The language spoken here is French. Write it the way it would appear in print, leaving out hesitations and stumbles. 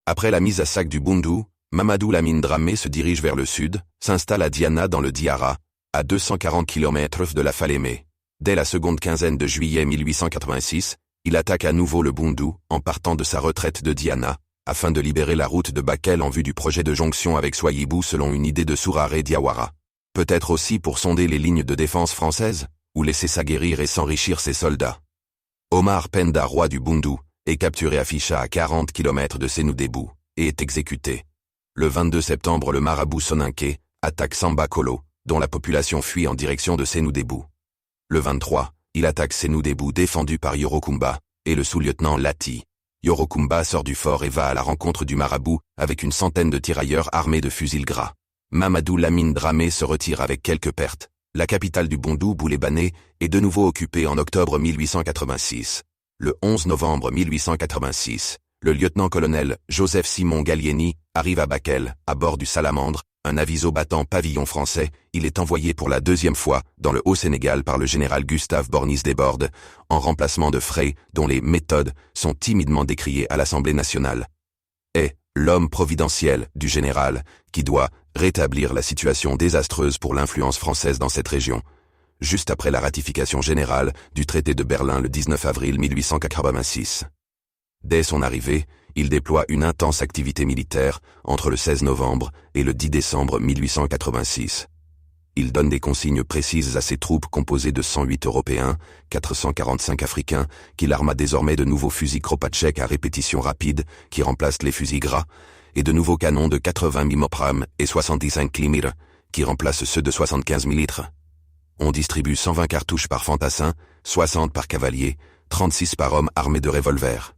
Après la mise à sac du Bundu, Mamadou Lamine Dramé se dirige vers le sud, s'installe à Diana dans le Diarra, à 240 km de la Falémé. Dès la seconde quinzaine de juillet 1886, il attaque à nouveau le Bundu, en partant de sa retraite de Diana, afin de libérer la route de Bakel en vue du projet de jonction avec Soyibou selon une idée de Souaré Diawara. Peut-être aussi pour sonder les lignes de défense françaises, ou laisser s'aguerrir et s'enrichir ses soldats. Omar Penda, roi du Bundu, est capturé à Ficha à 40 km de Sénoudébou, et est exécuté. Le 22 septembre, le marabout Soninké attaque Samba Kolo, dont la population fuit en direction de Sénoudébou. Le 23, il attaque Sénoudébou défendu par Yorokumba, et le sous-lieutenant Lati. Yorokumba sort du fort et va à la rencontre du marabout, avec une centaine de tirailleurs armés de fusils gras. Mamadou Lamine Dramé se retire avec quelques pertes. La capitale du Bundu, Boulé-Bané, est de nouveau occupée en octobre 1886. Le 11 novembre 1886, le lieutenant-colonel Joseph Simon Gallieni arrive à Bakel, à bord du Salamandre, un aviso battant pavillon français. Il est envoyé pour la deuxième fois dans le Haut-Sénégal par le général Gustave Bornis-Desbordes, en remplacement de Frey, dont les méthodes sont timidement décriées à l'Assemblée nationale. Est l'homme providentiel du général, qui doit rétablir la situation désastreuse pour l'influence française dans cette région, juste après la ratification générale du traité de Berlin le 19 avril 1886. Dès son arrivée, il déploie une intense activité militaire entre le 16 novembre et le 10 décembre 1886. Il donne des consignes précises à ses troupes composées de 108 Européens, 445 Africains, qu'il arma désormais de nouveaux fusils Kropatschek à répétition rapide qui remplacent les fusils gras, et de nouveaux canons de 80 mm et 75 mm qui remplacent ceux de 75 mm. On distribue 120 cartouches par fantassin, 60 par cavalier, 36 par homme armé de revolvers.